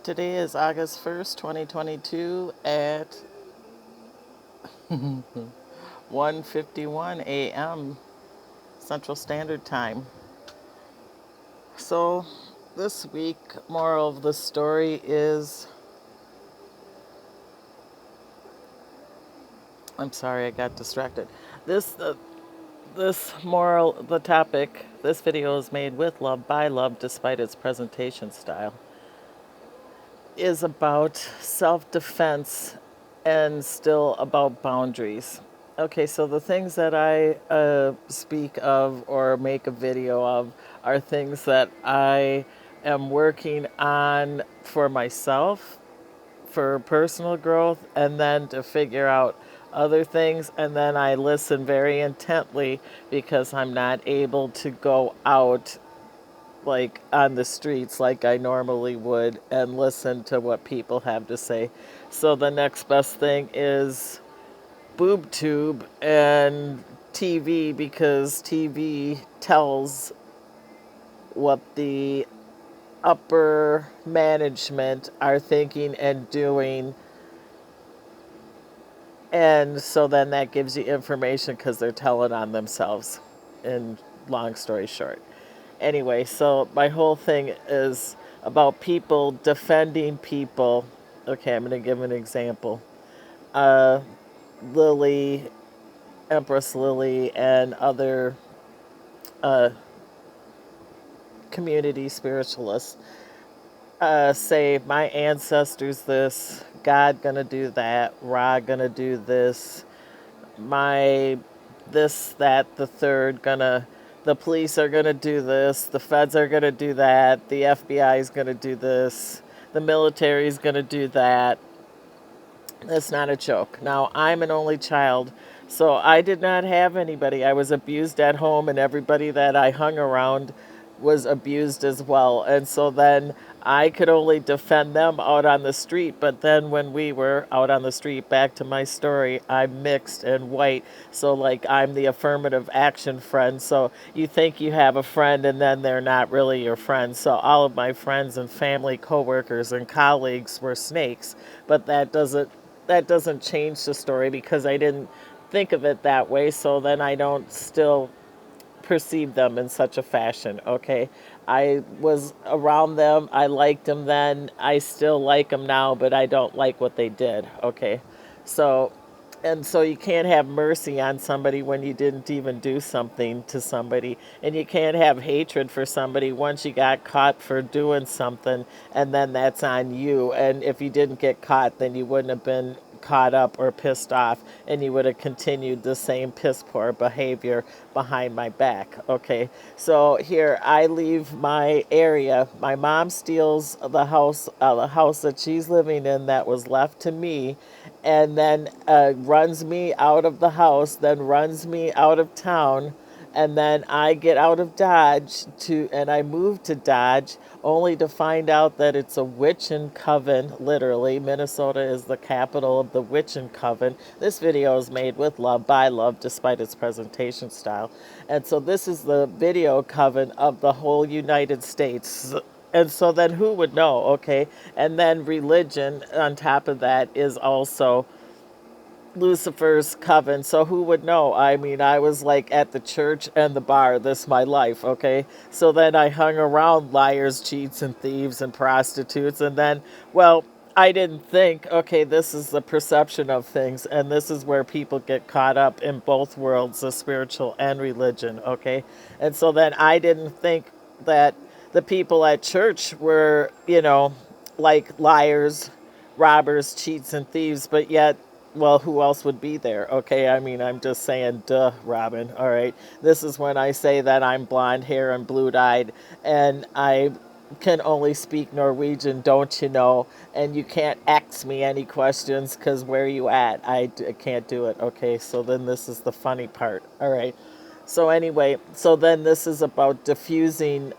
Today is August 1st, 2022 at 1:51 a.m. Central Standard Time. So this week, moral of the story is, I'm sorry, I got distracted. This moral, the topic, this video is made with love, by love, despite its presentation style, is about self-defense and still about boundaries. Okay, so the things that I speak of or make a video of are things that I am working on for myself, for personal growth, and then to figure out other things. And then I listen very intently because I'm not able to go out like on the streets like I normally would and listen to what people have to say. So the next best thing is BOOBTUBE and TV, because TV tells what the upper management are thinking and doing, and so then that gives you information because they're telling on themselves, in long story short. Anyway, so my whole thing is about people defending people. Okay, I'm going to give an example. Lily, Empress Lily, and other community spiritualists say my ancestors this, God gonna do that, Ra gonna do this, my this, that, the third gonna, the police are gonna do this, the feds are gonna do that, the FBI is gonna do this, the military is gonna do that. That's not a joke. Now, I'm an only child, so I did not have anybody. I was abused at home, and everybody that I hung around was abused as well. And so then I could only defend them out on the street. But then when we were out on the street, back to my story, I'm mixed and white. So, like, I'm the affirmative action friend. So you think you have a friend, and then they're not really your friend. So all of my friends and family, coworkers, and colleagues were snakes. But that doesn't change the story because I didn't think of it that way, so then I don't still perceive them in such a fashion, okay? I was around them, I liked them then, I still like them now, but I don't like what they did, okay? So, and so you can't have mercy on somebody when you didn't even do something to somebody, and you can't have hatred for somebody once you got caught for doing something, and then that's on you. And if you didn't get caught, then you wouldn't have been caught up or pissed off, and you would have continued the same piss poor behavior behind my back. Okay, so here I leave my area. My mom steals the house that she's living in that was left to me, and then runs me out of the house, then runs me out of town, and then I get out of Dodge and I move to Dodge, only to find out that it's a witch and coven. Literally, Minnesota is the capital of the witch and coven. This video is made with love, by love, despite its presentation style. And so this is the video coven of the whole United States. And so then who would know, okay? And then religion on top of that is also Lucifer's coven, so who would know? I mean, I was like at the church and the bar this my life, okay? So then I hung around liars, cheats, and thieves and prostitutes, and then, well, I didn't think, okay, this is the perception of things, and this is where people get caught up in both worlds, the spiritual and religion, okay? And so then I didn't think that the people at church were, like liars, robbers, cheats, and thieves, but yet, well, who else would be there? Okay, I mean, I'm just saying, duh, Robin. All right, this is when I say that I'm blonde hair and blue-eyed, and I can only speak Norwegian, don't you know? And you can't ask me any questions because where you at? I can't do it. Okay, so then this is the funny part. All right. So anyway, so then this is about diffusing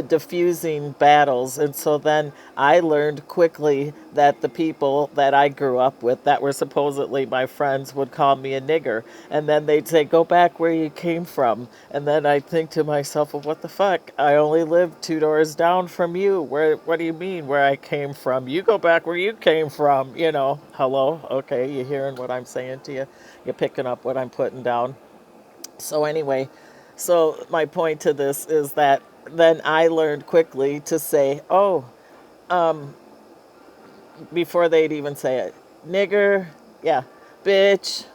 diffusing battles. And so then I learned quickly that the people that I grew up with that were supposedly my friends would call me a nigger. And then they'd say, go back where you came from. And then I'd think to myself, well, what the fuck? I only lived 2 doors down from you. What do you mean where I came from? You go back where you came from. Hello? Okay, you hearing what I'm saying to you? You're picking up what I'm putting down. So anyway, so my point to this is that then I learned quickly to say, oh, before they'd even say it, nigger, yeah, bitch,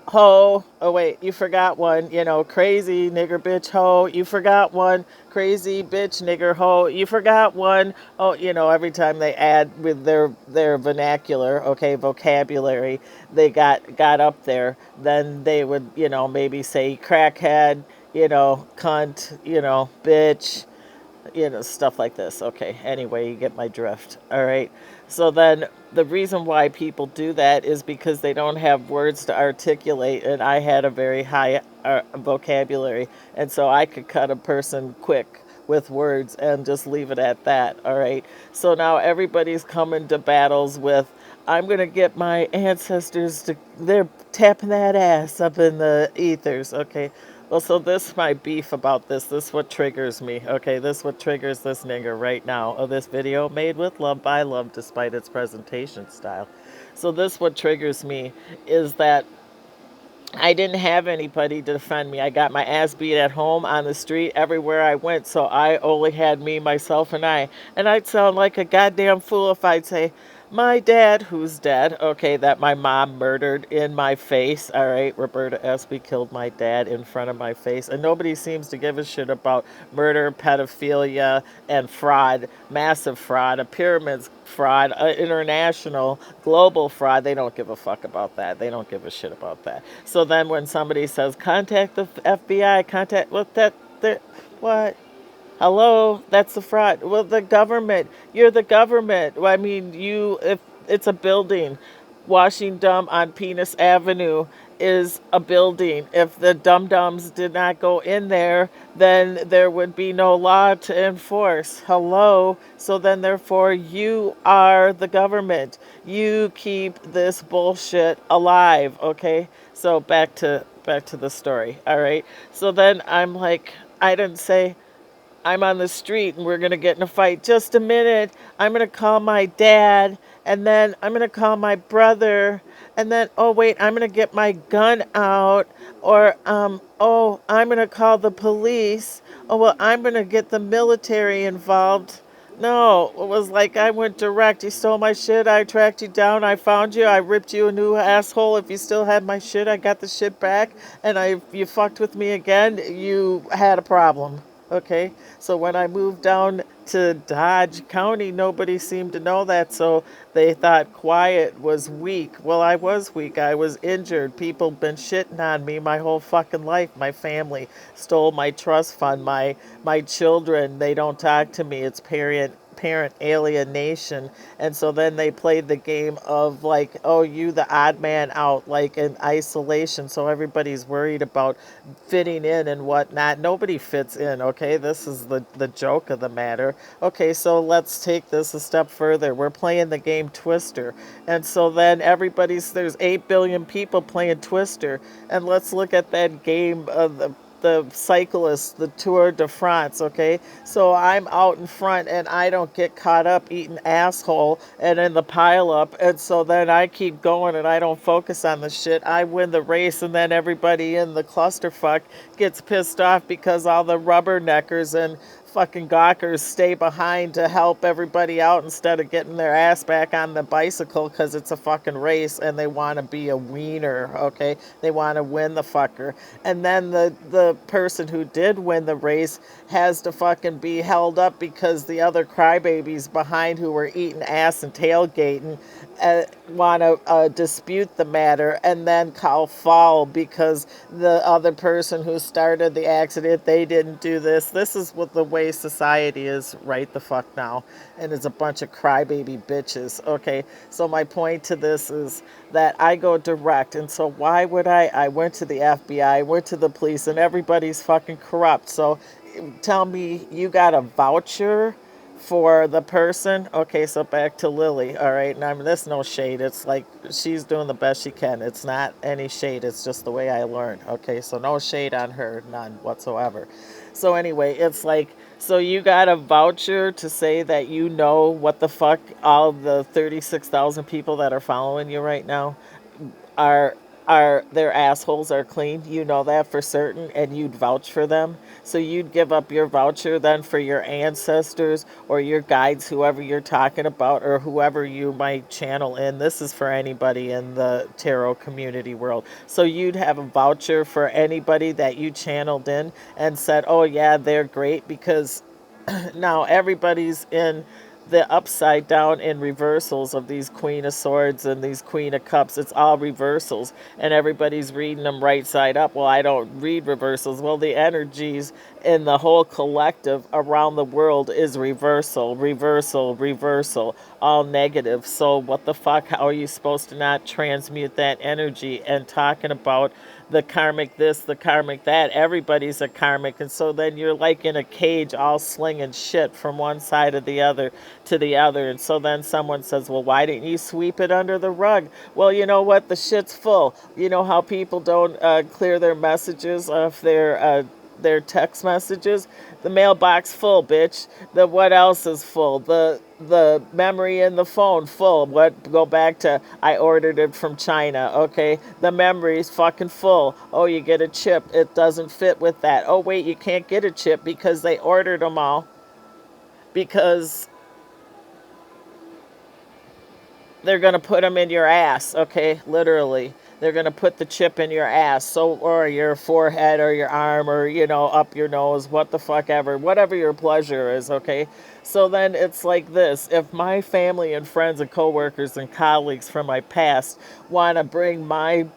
ho, oh wait, you forgot one, crazy nigger, bitch, ho, you forgot one, crazy bitch, nigger, ho, you forgot one. Oh, every time they add with their vernacular, okay, vocabulary, they got up there, then they would, maybe say crackhead, cunt, bitch, stuff like this. Okay, anyway, you get my drift. All right. So then the reason why people do that is because they don't have words to articulate, and I had a very high vocabulary, and so I could cut a person quick with words and just leave it at that. All right. So now everybody's coming to battles with, I'm going to get my ancestors to, they're tapping that ass up in the ethers. Okay. Well, so this my beef about this. This what triggers me. Okay, this what triggers this nigger right now. Of this video made with love by love despite its presentation style. So this what triggers me is that I didn't have anybody to defend me. I got my ass beat at home, on the street, everywhere I went. So I only had me, myself, and I. And I'd sound like a goddamn fool if I'd say, my dad, who's dead, okay, that my mom murdered in my face. All right, Roberta Espy killed my dad in front of my face. And nobody seems to give a shit about murder, pedophilia, and fraud, massive fraud, a pyramid fraud, international, global fraud. They don't give a fuck about that. They don't give a shit about that. So then when somebody says, contact the FBI, what? Hello, that's the fraud. Well, the government, you're the government. Well, I mean, if it's a building, washing dumb on Penis Avenue is a building. If the dum-dums did not go in there, then there would be no law to enforce. Hello. So then therefore you are the government. You keep this bullshit alive, okay? So back to the story. All right. So then I'm like, I didn't say, I'm on the street and we're going to get in a fight. Just a minute. I'm going to call my dad, and then I'm going to call my brother, and then, oh, wait, I'm going to get my gun out, or, oh, I'm going to call the police. Oh, well, I'm going to get the military involved. No, it was like I went direct. You stole my shit. I tracked you down. I found you. I ripped you a new asshole. If you still had my shit, I got the shit back. And if you fucked with me again, you had a problem. Okay, so when I moved down to Dodge County, nobody seemed to know that, so they thought quiet was weak. Well, I was weak. I was injured. People been shitting on me my whole fucking life. My family stole my trust fund. My children, they don't talk to me. It's parent alienation. And so then they played the game of like, oh, you the odd man out, like in isolation. So everybody's worried about fitting in and whatnot. Nobody fits in, okay? This is the joke of the matter. Okay, so let's take this a step further. We're playing the game Twister. And so then there's 8 billion people playing Twister. And let's look at that game of the cyclists, the Tour de France, okay? So I'm out in front and I don't get caught up eating asshole and in the pile up, and so then I keep going and I don't focus on the shit. I win the race, and then everybody in the clusterfuck gets pissed off because all the rubberneckers and fucking gawkers stay behind to help everybody out instead of getting their ass back on the bicycle because it's a fucking race and they want to be a wiener, okay? They want to win the fucker. And then the person who did win the race has to fucking be held up because the other crybabies behind who were eating ass and tailgating want to dispute the matter and then call foul because the other person who started the accident, they didn't do this. This is what the way society is right the fuck now, and it's a bunch of crybaby bitches. Okay, so my point to this is that I go direct, and so why would I went to the FBI, went to the police, and everybody's fucking corrupt. So tell me you got a voucher for the person. Okay, so back to Lily. All right, and I mean, there's no shade. It's like she's doing the best she can. It's not any shade. It's just the way I learned. Okay, so no shade on her, none whatsoever. So anyway, it's like, so you got a voucher to say that you know what the fuck all the 36,000 people that are following you right now are their assholes are clean. You know that for certain, and you'd vouch for them. So you'd give up your voucher then for your ancestors or your guides, whoever you're talking about, or whoever you might channel in. This is for anybody in the tarot community world. So you'd have a voucher for anybody that you channeled in and said, oh yeah, they're great, because now everybody's in the upside down in reversals of these Queen of Swords and these Queen of Cups. It's all reversals, and everybody's reading them right side up. Well, I don't read reversals. Well, the energies in the whole collective around the world is reversal, reversal, reversal, all negative. So what the fuck? How are you supposed to not transmute that energy? And talking about the karmic this, the karmic that, everybody's a karmic. And so then you're like in a cage all slinging shit from one side of the other to the other. And so then someone says, well, why didn't you sweep it under the rug? Well, you know what? The shit's full. You know how people don't clear their messages off their text messages? The mailbox full, bitch. The what else is full? The memory in the phone full. What, go back to I ordered it from China. Okay, the memory's fucking full. Oh, you get a chip, it doesn't fit with that. Oh wait, you can't get a chip because they ordered them all, because they're going to put them in your ass. Okay, literally, they're going to put the chip in your ass, so, or your forehead or your arm, or up your nose, what the fuck ever, whatever your pleasure is. Okay, so then it's like this: if my family and friends and coworkers and colleagues from my past want to bring my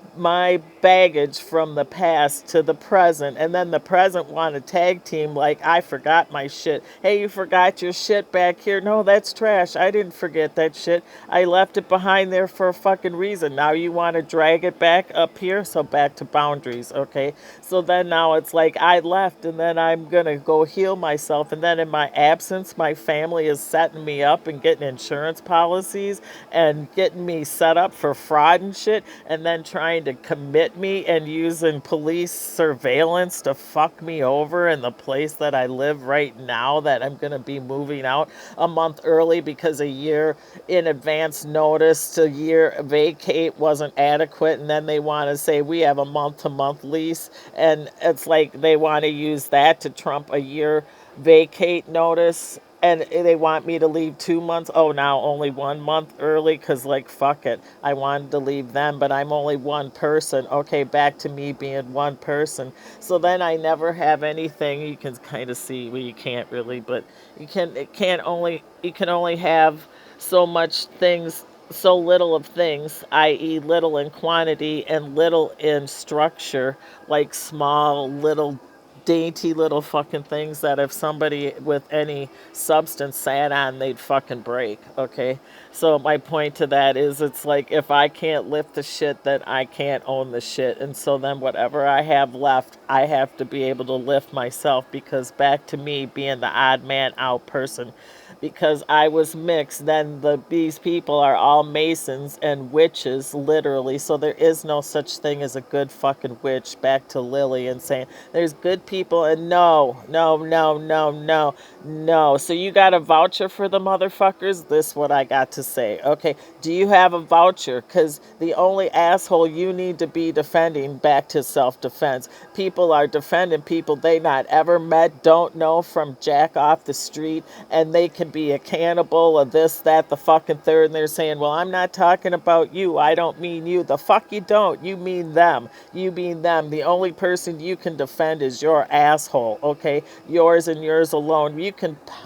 baggage from the past to the present, and then the present want to tag team, like, I forgot my shit. Hey, you forgot your shit back here? No, that's trash. I didn't forget that shit. I left it behind there for a fucking reason. Now you want to drag it back up here? So back to boundaries. Okay, so then now it's like I left, and then I'm gonna go heal myself, and then in my absence my family is setting me up and getting insurance policies and getting me set up for fraud and shit, and then trying to commit me and using police surveillance to fuck me over in the place that I live right now, that I'm going to be moving out a month early because a year in advance notice to year vacate wasn't adequate, and then they want to say we have a month-to-month lease, and it's like they want to use that to trump a year vacate notice, and they want me to leave 2 months. Oh, now only 1 month early, because, like, fuck it, I wanted to leave them, but I'm only one person. Okay, back to me being one person. So then I never have anything. You can kind of see, well, you can't really, but you can only have so much things, so little of things, i.e. little in quantity and little in structure, like small little dainty little fucking things that if somebody with any substance sat on, they'd fucking break. Okay, so my point to that is, it's like, if I can't lift the shit, then I can't own the shit, and so then whatever I have left, I have to be able to lift myself, because back to me being the odd man out person, because I was mixed. Then these people are all masons and witches, literally. So there is no such thing as a good fucking witch. Back to Lily and saying there's good people, and no, no, no, no, no, no. So you got a voucher for the motherfuckers? This is what I got to say. Okay, do you have a voucher? Because the only asshole you need to be defending, back to self-defense, people are defending people they not ever met, don't know, from jack off the street, and they can be a cannibal, or this, that, the fucking third, and they're saying, well, I'm not talking about you, I don't mean you. The fuck you don't. You mean them. You mean them. The only person you can defend is your asshole. Okay, yours and yours alone. You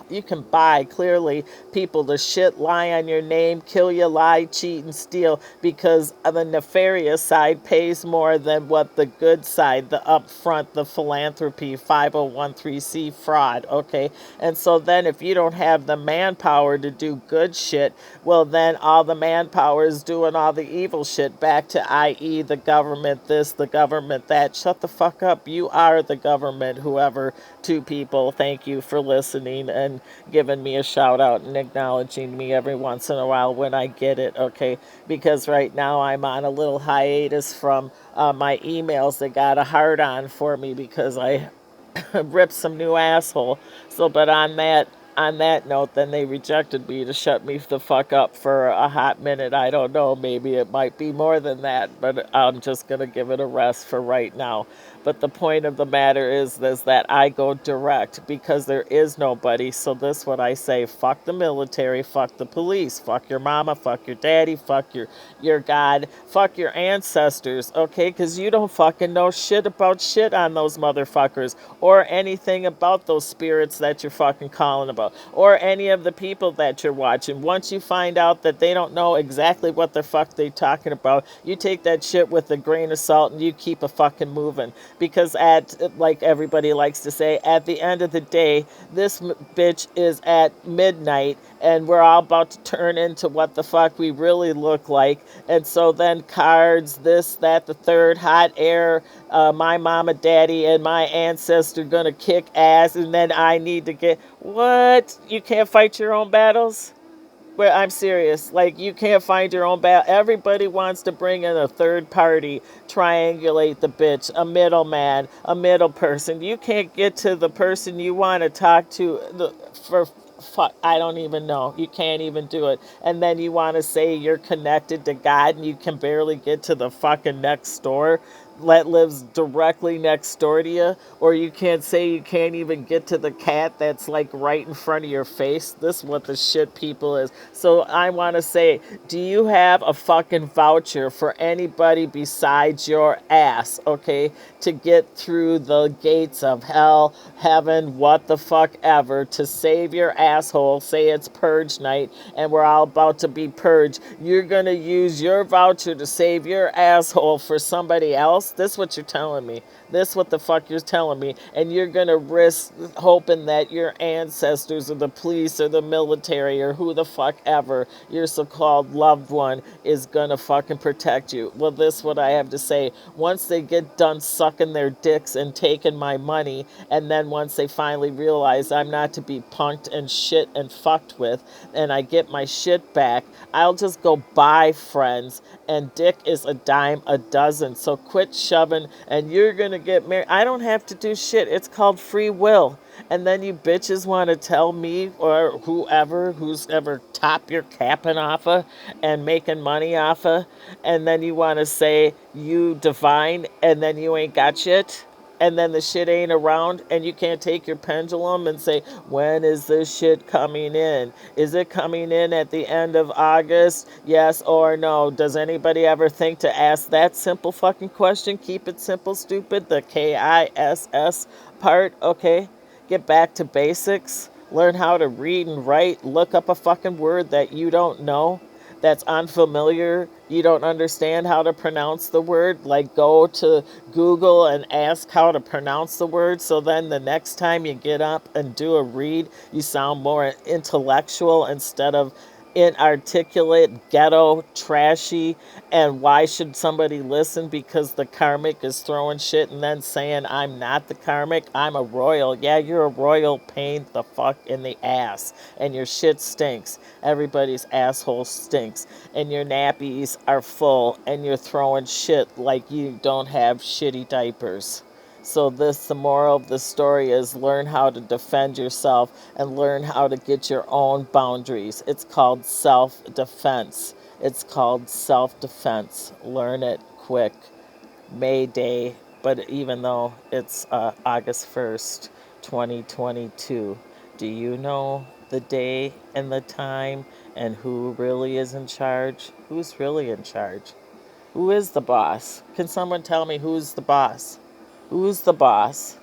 you can buy clearly people to shit, lie on your name, kill you, lie, cheat, and steal, because the nefarious side pays more than what the good side, the upfront, the philanthropy, 501c fraud, okay? And so then if you don't have the manpower to do good shit, well then all the manpower is doing all the evil shit back to, i.e., the government this, the government that. Shut the fuck up. You are the government, whoever. Two people, thank you for listening and giving me a shout out and acknowledging me every once in a while when I get it, okay? Because right now I'm on a little hiatus from my emails that got a hard on for me because I ripped some new asshole. So, but on that note, then they rejected me to shut me the fuck up for a hot minute. I don't know, maybe it might be more than that, but I'm just gonna give it a rest for right now. But the point of the matter is this, that I go direct because there is nobody. So this what I say: fuck the military, fuck the police, fuck your mama, fuck your daddy, fuck your God, fuck your ancestors, okay? Because you don't fucking know shit about shit on those motherfuckers, or anything about those spirits that you're fucking calling about, or any of the people that you're watching. Once you find out that they don't know exactly what the fuck they're talking about, you take that shit with a grain of salt and you keep a fucking moving. Because like everybody likes to say, at the end of the day, this bitch is at midnight and we're all about to turn into what the fuck we really look like. And so then cards, this, that, the third, hot air, my mama, daddy, and my ancestor gonna kick ass, and then I need to get, what? You can't fight your own battles? Well, I'm serious. Like, you can't find your own battle. Everybody wants to bring in a third party, triangulate the bitch, a middleman, a middle person. You can't get to the person you want to talk to for fuck, I don't even know. You can't even do it. And then you want to say you're connected to God and you can barely get to the fucking next door that lives directly next door to you, or you can't say you can't even get to the cat that's like right in front of your face. This is what the shit people is. So I want to say, do you have a fucking voucher for anybody besides your ass, okay, to get through the gates of hell, heaven, what the fuck ever, to save your asshole? Say it's purge night and we're all about to be purged. You're gonna use your voucher to save your asshole for somebody else? This what you're telling me. This what the fuck you're telling me. And you're gonna risk hoping that your ancestors or the police or the military or who the fuck ever, your so-called loved one, is gonna fucking protect you. Well, this what I have to say. Once they get done sucking their dicks and taking my money, and then once they finally realize I'm not to be punked and shit and fucked with, and I get my shit back, I'll just go buy friends, and dick is a dime a dozen. So quit shoving, and you're gonna get married. I don't have to do shit. It's called free will. And then you bitches want to tell me or who's ever top you're capping off of and making money off of, and then you want to say you divine, and then you ain't got shit, and then the shit ain't around, and you can't take your pendulum and say, when is this shit coming in? Is it coming in at the end of August? Yes or no? Does anybody ever think to ask that simple fucking question? Keep it simple, stupid. The KISS part, okay? Get back to basics. Learn how to read and write. Look up a fucking word that you don't know, that's unfamiliar. You don't understand how to pronounce the word. Like, go to Google and ask how to pronounce the word. So then the next time you get up and do a read, you sound more intellectual instead of inarticulate, ghetto, trashy. And why should somebody listen? Because the karmic is throwing shit and then saying I'm not the karmic. I'm a royal. Yeah, you're a royal pain the fuck in the ass, and your shit stinks. Everybody's asshole stinks, and your nappies are full, and you're throwing shit like you don't have shitty diapers. So the moral of the story is, learn how to defend yourself and learn how to get your own boundaries. It's called self-defense. It's called self-defense. Learn it quick. May Day, but even though it's August 1st, 2022, do you know the day and the time and who really is in charge? Who's really in charge? Who is the boss? Can someone tell me who's the boss? Who's the boss?